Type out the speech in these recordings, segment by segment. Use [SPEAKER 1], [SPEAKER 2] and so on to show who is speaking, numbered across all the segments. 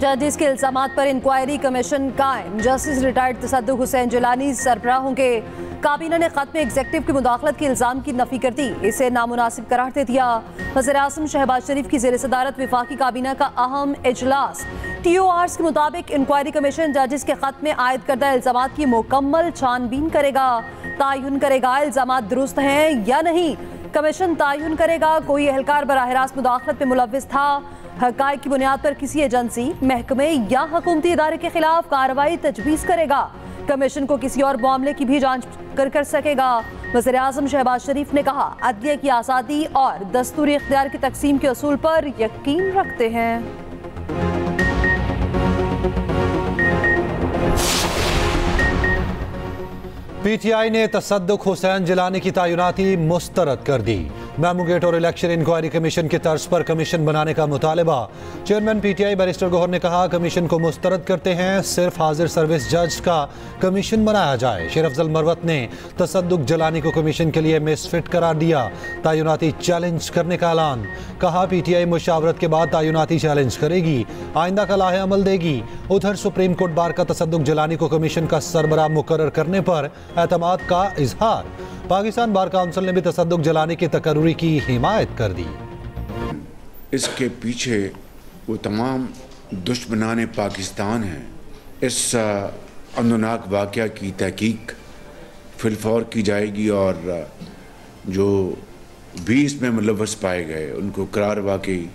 [SPEAKER 1] जजेस के इल्जामात पर इंक्वायरी कमीशन कायम। जस्टिस रिटायर्ड तसद्दुक हुसैन जिलानी सरबराह होंगे। काबीना ने खत में एग्जेक्टिव की मुदाखलत के इल्जाम की नफी कर दी, इसे नामुनासिब करार दे दिया। वज़ीर आज़म शहबाज शरीफ की ज़ेर सदारत विफाकी काबीना का अहम इजलास। TORs के मुताबिक इंक्वायरी कमीशन जजेस के खत में आयद करदा इल्जामात की मुकम्मल छानबीन करेगा, तायुन करेगा इल्जामात दुरुस्त हैं या नहीं। कमीशन तायुन करेगा कोई एहलकार बराह रास्त मुदाखलत में मुलव्विस था, हक़ाइक़ की बुनियाद पर किसी एजेंसी, महकमे या हुकूमती इदारे के खिलाफ कार्रवाई तजवीज़ करेगा। कमीशन को किसी और मामले की भी जांच कर सकेगा। वज़ीर आज़म शहबाज शरीफ ने कहा, अदलिया की आज़ादी और दस्तूरी इख्तियार की तकसीम के असूल पर यकीन रखते हैं।
[SPEAKER 2] PTI ने तसद्दुक हुसैन जिलानी की तैनाती मुस्तरद कर दी। मेमो गेट और इलेक्शन इंक्वायरी कमीशन की तर्ज पर कमीशन बनाने का मुतालबा। चेयरमैन PTI बैरिस्टर गौहर ने कहा, कमीशन को मुस्तरद करते हैं, सिर्फ हाजिर सर्विस जज का कमीशन बनाया जाए। शेर अफजल मरवत ने तसद्दुक जिलानी को कमीशन के लिए मिसफिट करार दिया। तैनाती चैलेंज करने का ऐलान। कहा, PTI मुशावरत के बाद तैनाती चैलेंज करेगी, आइंदा का लाहे अमल देगी। उधर सुप्रीम कोर्ट बार का तसद्दुक जिलानी को कमीशन का सरबराह मुकर्रर करने पर एतमाद का इजहार। पाकिस्तान बार काउंसिल ने भी तसद्दुक जिलानी की तकर्री की हिमायत कर दी।
[SPEAKER 3] इसके पीछे वो तमाम दुश्मनान पाकिस्तान हैं। इस अमननाक वाक़या की तहकीक फिलफौर की जाएगी और जो 20 में मुलव्वस पाए गए उनको करार वाकई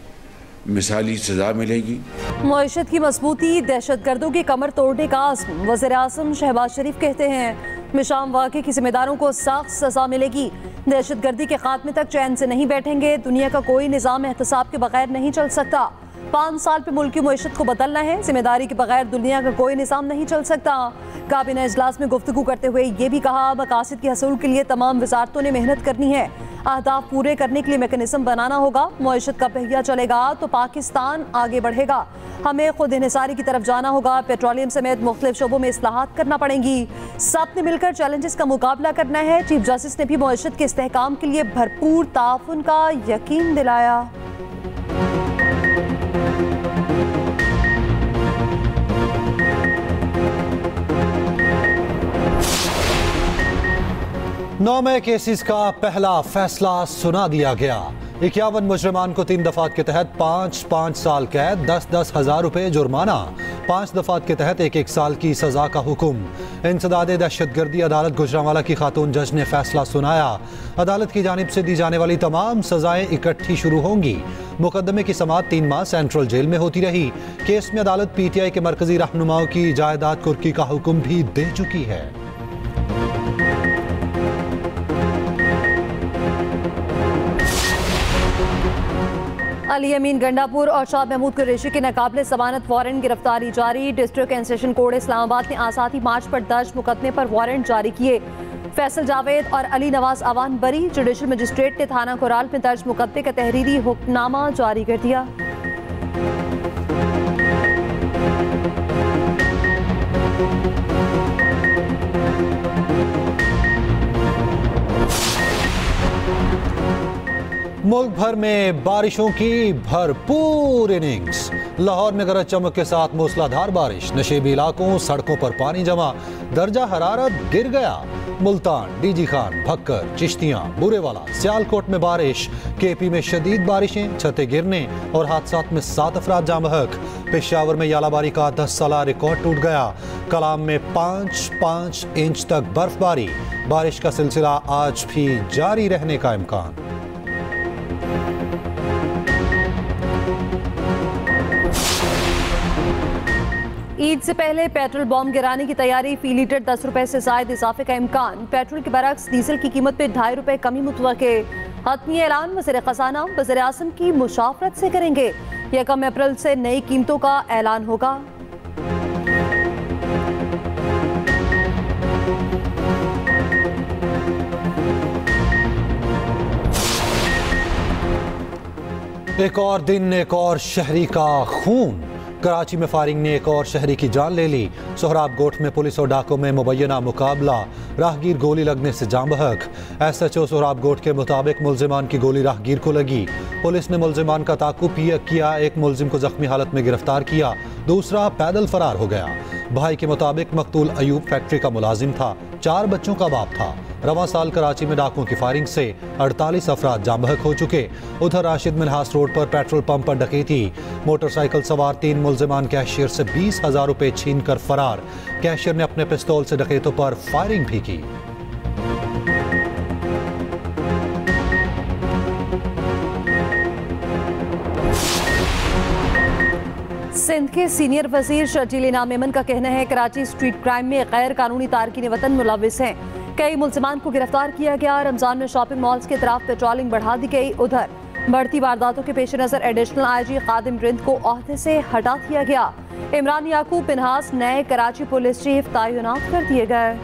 [SPEAKER 3] मिसाली सजा मिलेगी।
[SPEAKER 1] मईशत की मजबूती, दहशतगर्दों की कमर तोड़ने का आज़म। वज़ीर आज़म शहबाज शरीफ कहते हैं, मिशाम वाक़े के जिम्मेदारों को सख्त सजा मिलेगी। दहशतगर्दी के खात्मे तक चैन से नहीं बैठेंगे। दुनिया का कोई निज़ाम एहतसाब के बगैर नहीं चल सकता। 5 साल पे मुल्क की मईशत को बदलना है। जिम्मेदारी के बगैर दुनिया का कोई निज़ाम नहीं चल सकता। काबीना इजलास में गुफ्तगू करते हुए ये भी कहा, मकासद के हसूल के लिए तमाम वजारतों ने मेहनत करनी है। अहदाफ पूरे करने के लिए मैकेनिज्म बनाना होगा। मईशत का पहिया चलेगा तो पाकिस्तान आगे बढ़ेगा। हमें खुद इन्हिसारी की तरफ जाना होगा। पेट्रोलियम समेत मुख्तलिफ शोबों में इस्लाहात करना पड़ेंगी। सबने मिलकर चैलेंजेस का मुकाबला करना है। चीफ जस्टिस ने भी मईशत के इस्तेहकाम के लिए भरपूर ताउन का यकीन दिलाया।
[SPEAKER 2] नौ में केसेस का पहला फैसला सुना दिया गया। 51 मुजरिमान को 3 दफात के तहत 5-5 साल कैद, 10-10 हज़ार रुपए जुर्माना, 5 दफात के तहत 1-1 साल की सजा का हुक्म। इंसदादे दहशतगर्दी अदालत गुजरांवाला की खातून जज ने फैसला सुनाया। अदालत की जानिब से दी जाने वाली तमाम सजाएं इकट्ठी शुरू होंगी। मुकदमे की समाअत 3 माह सेंट्रल जेल में होती रही। केस में अदालत PTI के मरकजी रहनुमाओं की जायदाद कुर्की का हुक्म भी दे चुकी है।
[SPEAKER 1] अली अमीन गंडापुर और शाह महमूद कुरैशी के नाकाबिले ज़मानत वारंट गिरफ्तारी जारी। District and session court Islamabad ने आज़ादी मार्च पर दर्ज मुकदमे पर वारंट जारी किए। फैसल जावेद और अली नवाज अवान बरी। जुडिशल मजिस्ट्रेट ने थाना कोराल में दर्ज मुकदमे का तहरीरी हुक्मनामा जारी कर दिया।
[SPEAKER 2] मुल्क भर में बारिशों की भरपूर इनिंग्स। लाहौर में गरज चमक के साथ मूसलाधार बारिश। नशेबी इलाकों, सड़कों पर पानी जमा, दर्जा हरारत गिर गया। मुल्तान, DG खान, भक्कर, चिश्तियां, बुरेवाला, सियालकोट में बारिश। KP में शदीद बारिशें, छतें गिरने और हादसात में 7 अफराद जाँ बहक। पेशावर में यालाबारी का 10 साला रिकॉर्ड टूट गया। कलाम में 5-5 इंच तक बर्फबारी। बारिश का सिलसिला आज भी जारी रहने का इम्कान।
[SPEAKER 1] ईद से पहले पेट्रोल बम गिराने की तैयारी। फी लीटर 10 रुपए से जायद इजाफे का इम्कान। पेट्रोल के बरक्स डीजल की कीमत में 2.5 रुपए कमी मुतवक्के। हतमी ऐलान वज़ीर ख़ज़ाना वज़ीर आज़म की मुशावरत से करेंगे। 1 अप्रैल से नई कीमतों का ऐलान होगा।
[SPEAKER 2] एक और दिन, एक और शहरी का खून। कराची में फायरिंग ने एक और शहरी की जान ले ली। सोहराब गोठ में पुलिस और डाकों में मुबैना मुकाबला। राहगीर गोली लगने से जाँ बहक। SHO सोहराब गोठ के मुताबिक मुल्जिमान की गोली राहगीर को लगी। पुलिस ने मुल्जिमान का ताकुब किया, एक मुल्जिम को जख्मी हालत में गिरफ्तार किया। दूसरा पैदल फरार हो गया। भाई के मुताबिक मकतूल अयूब फैक्ट्री का मुलाजिम था, 4 बच्चों का बाप था। रवां साल कराची में डाकुओं की फायरिंग से 48 अफराद जाँ बहक हो चुके। उधर राशिद मिन्हास रोड पर पेट्रोल पंप पर डकैती, मोटरसाइकिल सवार 3 मुल्जिमान कैशियर से 20,000 रुपए छीन कर फरार। कैशियर ने अपने पिस्तौल से डकैतों पर फायरिंग भी की।
[SPEAKER 1] सिंध के सीनियर वजीर शर्जील इनाम मेमन का कहना है कराची स्ट्रीट क्राइम में गैर कानूनी तारकीन वतन मुलविस हैं। कई मुल्जिमान को गिरफ्तार किया गया। रमजान में शॉपिंग मॉल्स के तरफ पेट्रोलिंग बढ़ा दी गई। उधर बढ़ती वारदातों के पेश नजर एडिशनल आईजी खादिम रिंद को ओहदे से हटा दिया गया। इमरान याकूब मिन्हास नए कराची पुलिस चीफ तैनात कर दिए गए।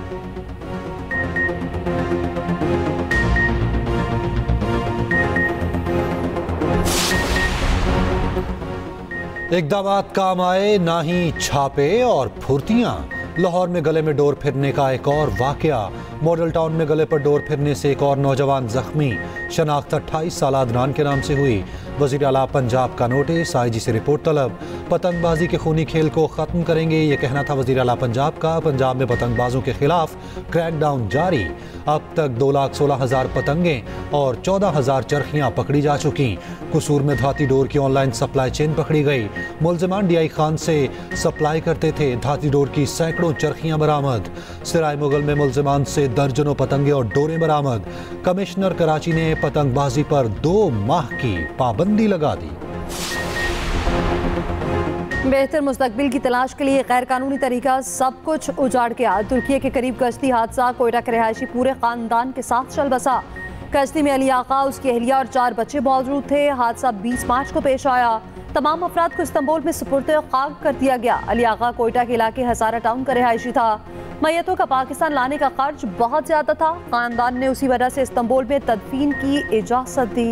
[SPEAKER 2] इक़दामात काम आए ना ही छापे और फुर्तियां। लाहौर में गले में डोर फिरने का एक और वाकया। मॉडल टाउन में गले पर डोर फिरने से एक और नौजवान जख्मी। शनाख्त 28 साल अदनान के नाम से हुई। वज़ीर आला पंजाब का नोटिस, आईजी से रिपोर्ट तलब। पतंगबाजी के खूनी खेल को ख़त्म करेंगे, ये कहना था वज़ीर आला पंजाब का। पंजाब में पतंगबाजों के खिलाफ क्रैकडाउन जारी। अब तक 2,16,000 पतंगें और 14,000 चरखियाँ पकड़ी जा चुकी। कसूर में धाती डोर की ऑनलाइन सप्लाई चेन पकड़ी गई। मुल्जिमान DI खान से सप्लाई करते थे। धाती डोर की सैकड़ों चरखियाँ बरामद। सराय मुगल में मुल्जिमान से दर्जनों पतंगे और डोरें बरामद। कमिश्नर कराची ने पतंगबाजी पर 2 माह की पाबंदी लगा दी।
[SPEAKER 1] बेहतर मुस्तकबिल की तलाश के लिए गैर कानूनी तरीका सब कुछ उजाड़ के आ। तुर्की के करीब कश्ती हादसा, कोयटा के रहायशी पूरे खानदान के साथ चल बसा। कश्ती में अली आका, उसकी अहलिया और 4 बच्चे मौजूद थे। हादसा 20 मार्च को पेश आया। तमाम अफराद को इस्तांबुल में सुपुर्द खाक कर दिया गया। अली आका कोयटा के इलाके हजारा टाउन का रहायशी था। मैयतों का पाकिस्तान लाने का खर्च बहुत ज्यादा था। खानदान ने उसी वजह से इस्तांबुल में तदफीन की इजाजत दी।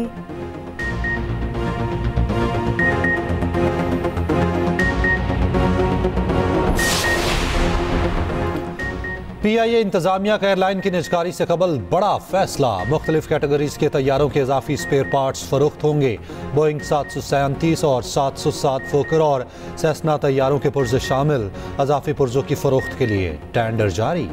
[SPEAKER 2] PIA इंतजामिया का एयरलाइन की निजकारी से कबल बड़ा फैसला। मुख्तलिफ कैटेगरीज के तैयारों के इजाफी स्पेयर पार्ट्स फरोख्त होंगे। बोइंग 737 और 707 फोकर और सेस्ना तैयारों के पुर्जे शामिल। इजाफी पुर्जों की फरोख्त के लिए टेंडर जारी।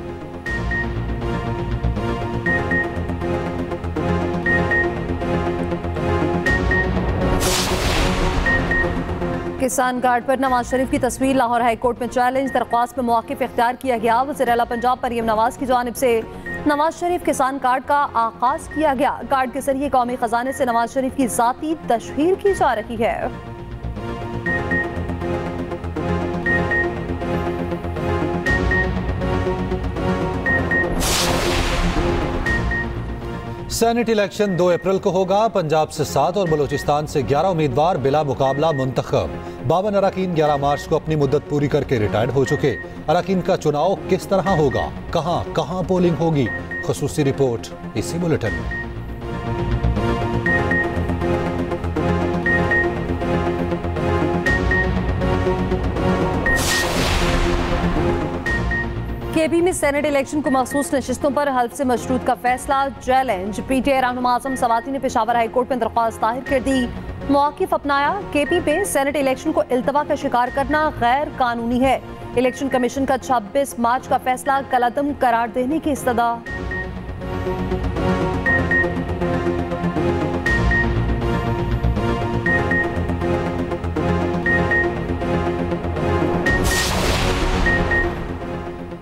[SPEAKER 1] किसान कार्ड पर नवाज शरीफ की तस्वीर लाहौर हाई कोर्ट में चैलेंज। दरख्वास्त में मौक़िफ़ इख्तियार किया गया। वज़ीर आला पंजाब मरियम नवाज की जानिब से नवाज शरीफ किसान कार्ड का आगाज किया गया। कार्ड के जरिए कौमी खजाने से नवाज शरीफ की ज़ाती तशहीर की जा रही है।
[SPEAKER 2] सेनेट इलेक्शन 2 अप्रैल को होगा। पंजाब से 7 और बलूचिस्तान से 11 उम्मीदवार बिला मुकाबला मुंतखब। 52 अरकान 11 मार्च को अपनी मुद्दत पूरी करके रिटायर्ड हो चुके। अरकान का चुनाव किस तरह होगा, कहां कहां पोलिंग होगी, खुसूसी रिपोर्ट इसी बुलेटिन में।
[SPEAKER 1] केबी में सेनेट इलेक्शन को मखसूस नशिस्तों पर हल्फ से मशरूत का फैसला चैलेंज। PTI रहनुमा आज़म सवाती ने पेशावर हाई कोर्ट में दरख्वास्त दायर कर दी। मौक़िफ़ अपनाया, KP में सेनेट इलेक्शन को इल्तवा का शिकार करना गैर कानूनी है। इलेक्शन कमीशन का 26 मार्च का फैसला कलअदम करार देने की इस्तदा।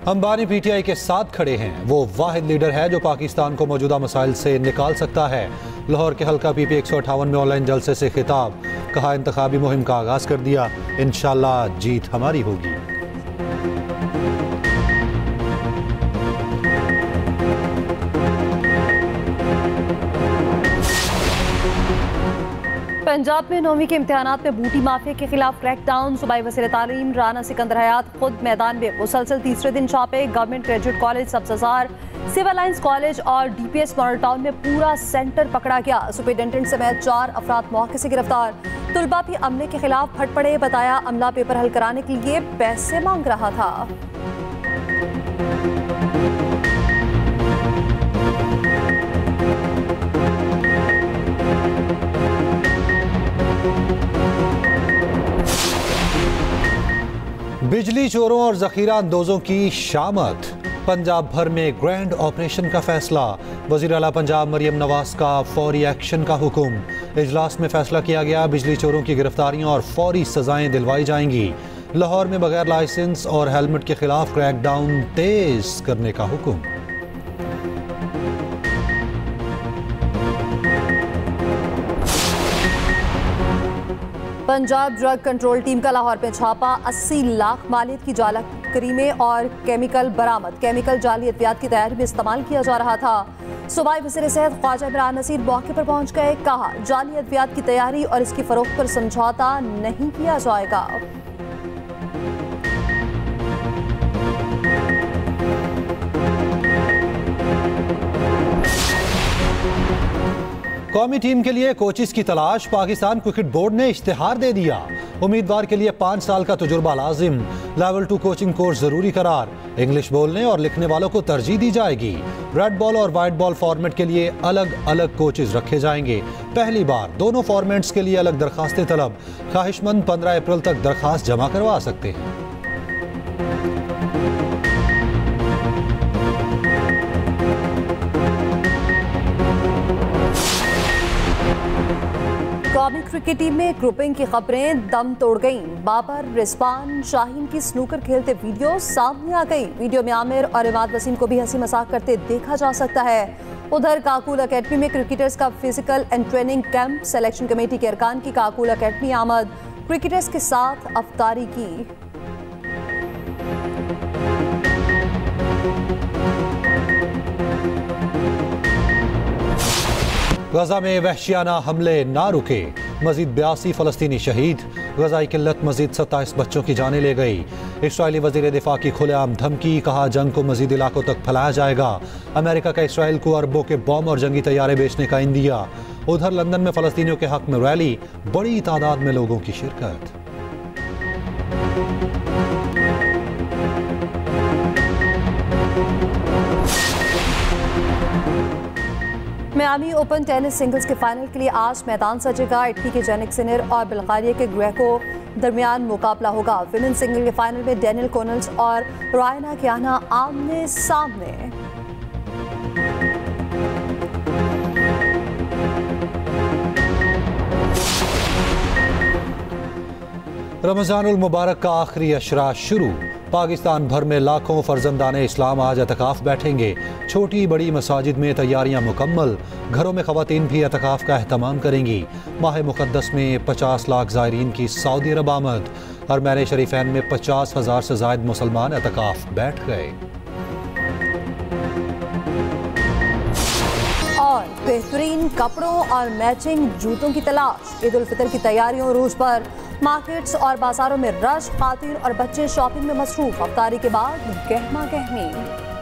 [SPEAKER 2] अंबानी PTI के साथ खड़े हैं। वो वाहिद लीडर है जो पाकिस्तान को मौजूदा मसाइल से निकाल सकता है। लाहौर के हल्का PP 158 में ऑनलाइन जलसे से खिताब। कहा इंतखाबी मुहिम का आगाज कर दिया, इंशाल्लाह जीत हमारी होगी।
[SPEAKER 1] पंजाब में 9वीं के इम्तिहानात में बूटी माफिया के खिलाफ क्रैकडाउन। सूबाई वज़ीर तालीम राना सिकंदर हयात खुद मैदान में। मुसलसल तीसरे दिन छापे। Government graduate college Sabzar, civil lines college और DPS मॉडल टाउन में पूरा सेंटर पकड़ा गया। सुपरिटेंडेंट समेत 4 अफराद मौके से गिरफ्तार। तुलबा भी अमले के खिलाफ फट पड़े। बताया अमला पेपर हल कराने के लिए पैसे मांग रहा था।
[SPEAKER 2] बिजली चोरों और जखीरा अंदोजों की शामत। पंजाब भर में ग्रैंड ऑपरेशन का फैसला। वज़ीर आला पंजाब मरियम नवाज का फौरी एक्शन का हुक्म। इजलास में फैसला किया गया, बिजली चोरों की गिरफ्तारियां और फौरी सजाएं दिलवाई जाएंगी। लाहौर में बगैर लाइसेंस और हेलमेट के खिलाफ क्रैकडाउन तेज करने का हुक्म।
[SPEAKER 1] पंजाब ड्रग कंट्रोल टीम का लाहौर में छापा। 80 लाख मालियत की जाला करीमे और केमिकल बरामद। केमिकल जाली अद्वियात की तैयारी में इस्तेमाल किया जा रहा था। सूबाई वज़ीर सेहत ख्वाजा इमरान नसीर मौके पर पहुंच गए। कहा, जाली अद्वियात की तैयारी और इसकी फरोख्त पर समझौता नहीं किया जाएगा।
[SPEAKER 2] कौमी टीम के लिए कोचिस की तलाश। पाकिस्तान क्रिकेट बोर्ड ने इश्तिहार दे दिया। उम्मीदवार के लिए 5 साल का तजुर्बा लाजिम। लेवल 2 कोचिंग कोर्स जरूरी करार। इंग्लिश बोलने और लिखने वालों को तरजीह दी जाएगी। रेड बॉल और वाइट बॉल फॉर्मेट के लिए अलग अलग कोचेज रखे जाएंगे। पहली बार दोनों फॉर्मेट्स के लिए अलग दरखास्तें तलब। ख्वाहिशमंद 15 अप्रैल तक दरखास्त जमा करवा सकते हैं।
[SPEAKER 1] कौमी क्रिकेट टीम में ग्रुपिंग की खबरें दम तोड़ गईं। बाबर, रिजवान, शाहीन की स्नूकर खेलते वीडियो सामने आ गई। वीडियो में आमिर और इमाद वसीम को भी हंसी मजाक करते देखा जा सकता है। उधर काकूल अकेडमी में क्रिकेटर्स का physical and training camp. Selection committee के अरकान की काकूल अकेडमी आमद। क्रिकेटर्स के साथ अफ्तारी की।
[SPEAKER 2] गजा में वहशियाना हमले ना रुके। मजीद 82 फलस्तीनी शहीद। गजाई किल्लत मजीद 27 बच्चों की जानें ले गई। इसराइली वजीर दिफा की खुलेआम धमकी। कहा, जंग को मजीद इलाकों तक फैलाया जाएगा। अमेरिका का इसराइल को अरबों के बम और जंगी तैयारे बेचने का इंदिया। उधर लंदन में फलस्तीनियों के हक में रैली। बड़ी तादाद में लोगों की शिरकत।
[SPEAKER 1] मियामी ओपन टेनिस सिंगल्स के फाइनल के लिए आज मैदान सजेगा। इटली के जेनिक सिनर और बुल्गारिया के ग्रेको दरमियान मुकाबला होगा। विमेन सिंगल के फाइनल में डेनियल कोनल्स और रायना कियाना आमने सामने।
[SPEAKER 2] रमजानुल मुबारक का आखिरी अशरा शुरू। पाकिस्तान भर में लाखों फर्जंदाने इस्लाम आज एतकाफ बैठेंगे। छोटी बड़ी मसाजिद में तैयारियां मुकम्मल। घरों में ख़वातीन भी एतकाफ का एहतमाम करेंगी। माह मुक़द्दस में 50 लाख ज़ायरीन की सऊदी अरब आमद। हरमैन शरीफैन में 50,000 से ज़ायद मुसलमान एतकाफ बैठ गए।
[SPEAKER 1] और बेहतरीन कपड़ों और मैचिंग जूतों की तलाश। ईद उल फितर की तैयारियों रूज पर मार्केट्स और बाजारों में रश। खातून और बच्चे शॉपिंग में मसरूफ। अफ्तारी के बाद गहमा गहमी।